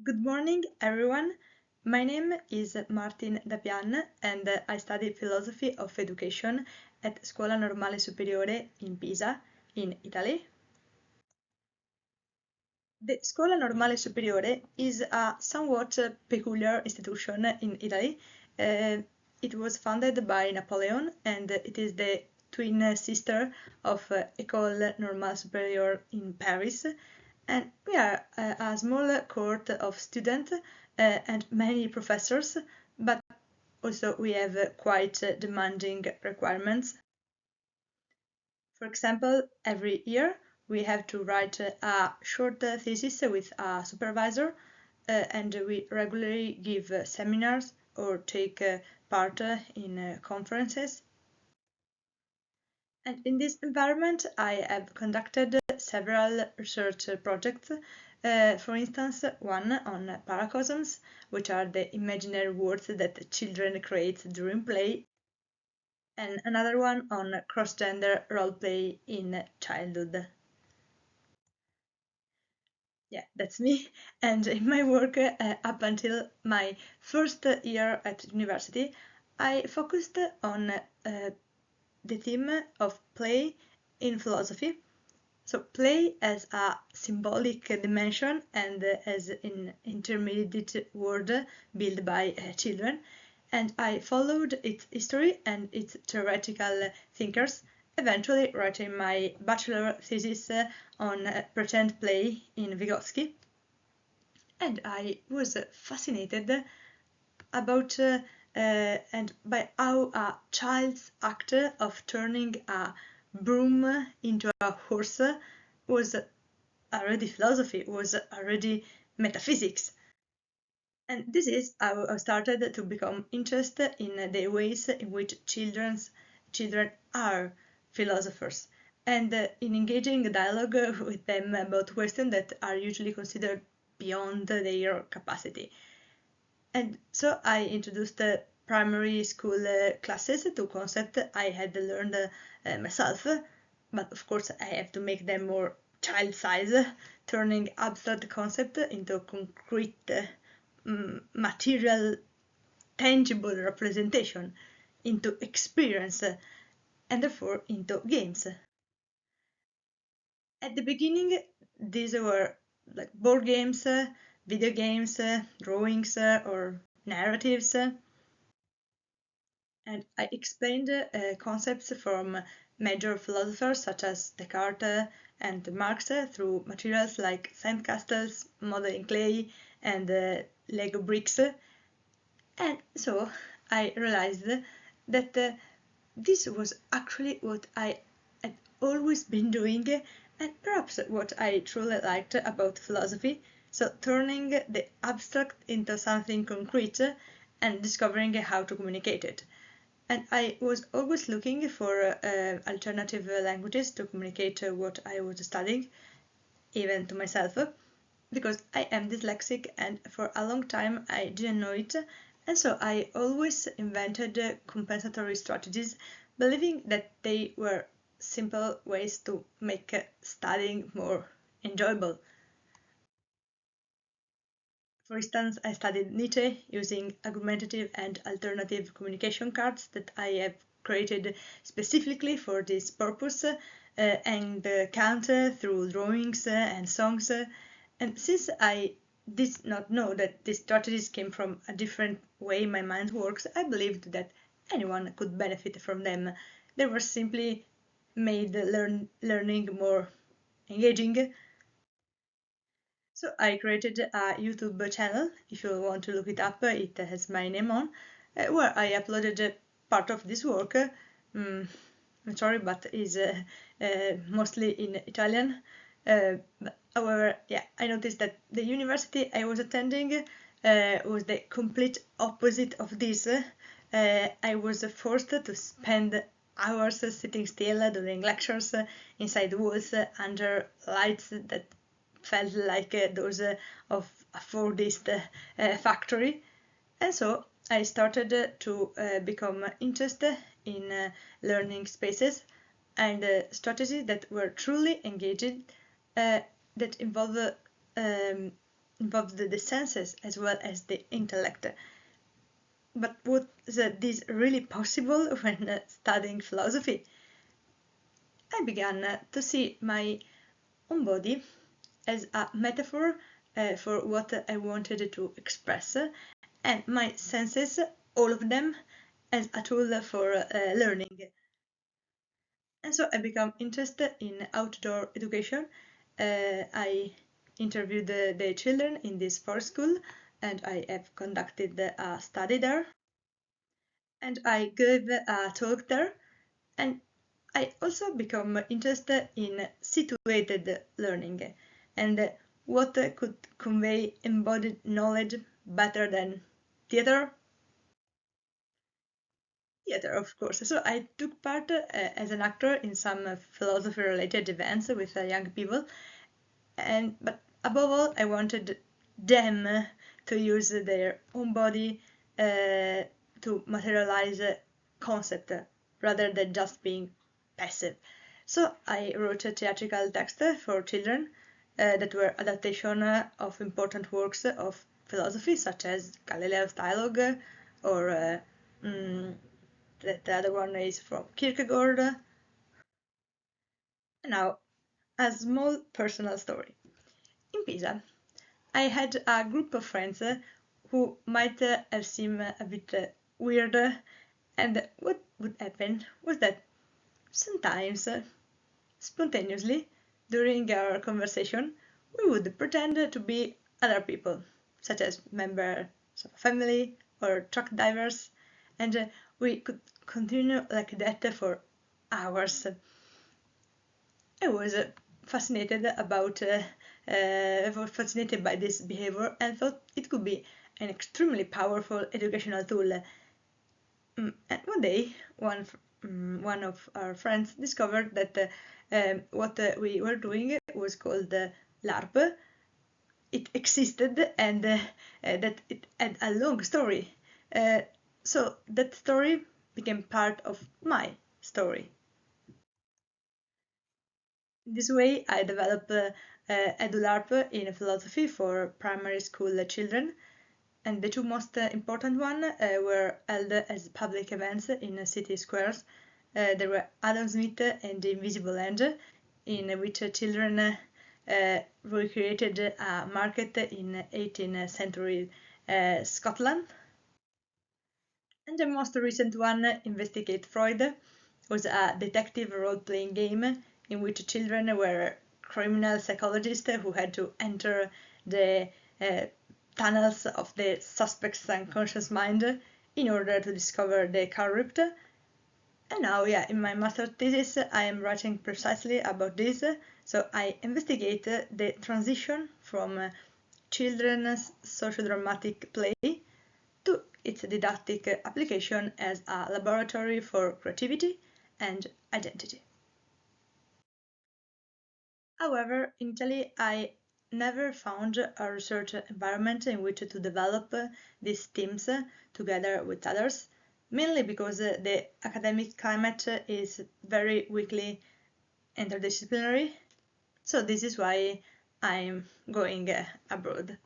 Good morning, everyone. My name is Martin da Pian, and I study philosophy of education at Scuola Normale Superiore in Pisa, in Italy. The Scuola Normale Superiore is a somewhat peculiar institution in Italy. Uh, it was founded by Napoleon, and it is the twin sister of École Normale Supérieure in Paris. And we are a small cohort of students and many professors, but also we have quite demanding requirements. For example, every year we have to write a short thesis with a supervisor, and we regularly give seminars or take part in conferences. And in this environment, I have conducted several research projects. For instance, one on paracosms, which are the imaginary words that children create during play, and another one on cross-gender roleplay in childhood. Yeah, that's me. And in my work, up until my first year at university, I focused on the theme of play in philosophy. So play as a symbolic dimension and as an intermediate word built by children. And I followed its history and its theoretical thinkers, eventually writing my bachelor thesis on pretend play in Vygotsky. And I was fascinated about and by how a child's act of turning a broom into a horse was already philosophy, was already metaphysics. And this is how I started to become interested in the ways in which children are philosophers and in engaging a dialogue with them about questions that are usually considered beyond their capacity. And so I introduced the primary school classes to concepts I had learned myself, but of course I have to make them more child size, turning abstract concept into concrete, material, tangible representation, into experience, and therefore into games. At the beginning, these were like board games, video games, drawings, or narratives. And I explained concepts from major philosophers such as Descartes and Marx through materials like sandcastles, modeling clay, and Lego bricks. And so I realized that this was actually what I had always been doing, and perhaps what I truly liked about philosophy. So, turning the abstract into something concrete and discovering how to communicate it. And I was always looking for alternative languages to communicate what I was studying, even to myself, because I am dyslexic and for a long time I didn't know it. And so I always invented compensatory strategies, believing that they were simple ways to make studying more enjoyable. For instance, I studied Nietzsche using argumentative and alternative communication cards that I have created specifically for this purpose, and Kant through drawings and songs. And since I did not know that these strategies came from a different way my mind works, I believed that anyone could benefit from them. They were simply made learning more engaging. So I created a YouTube channel. If you want to look it up, it has my name on, where I uploaded part of this work. I'm sorry, but is mostly in Italian. However, yeah, I noticed that the university I was attending was the complete opposite of this. I was forced to spend hours sitting still during lectures inside walls under lights that felt like those of a Fordist factory. And so I started to become interested in learning spaces and strategies that were truly engaging, that involve involves the senses as well as the intellect. But was this really possible when studying philosophy? I began to see my own body as a metaphor for what I wanted to express, and my senses, all of them, as a tool for learning. And so I became interested in outdoor education. I interviewed the children in this forest school, and I have conducted a study there, and I gave a talk there, and I also become interested in situated learning and what could convey embodied knowledge better than theater. Theater, of course. So I took part as an actor in some philosophy-related events with young people, and but above all, I wanted them to use their own body to materialize a concept rather than just being passive. So I wrote a theatrical text for children that were adaptation of important works of philosophy, such as Galileo's Dialogue, or mm, the other one is from Kierkegaard. Now, a small personal story. In Pisa, I had a group of friends who might have seemed a bit weird, and what would happen was that sometimes, spontaneously, during our conversation, we would pretend to be other people, such as members of a family or truck drivers, and we could continue like that for hours. I was fascinated by this behavior and thought it could be an extremely powerful educational tool. And one day, one of our friends discovered that what we were doing was called LARP. It existed and that it had a long story. So that story became part of my story. This way, I developed EduLARP in philosophy for primary school children, and the two most important ones were held as public events in city squares. There were Adam Smith and the Invisible End, in which children recreated a market in 18th century Scotland. And the most recent one, Investigate Freud, was a detective role-playing game in which children were criminal psychologists who had to enter the tunnels of the suspect's unconscious mind in order to discover the culprit. And now, yeah, in my master's thesis, I am writing precisely about this. So I investigate the transition from children's sociodramatic play to its didactic application as a laboratory for creativity and identity. However, in Italy, I never found a research environment in which to develop these themes together with others, mainly because the academic climate is very weakly interdisciplinary. So this is why I'm going abroad.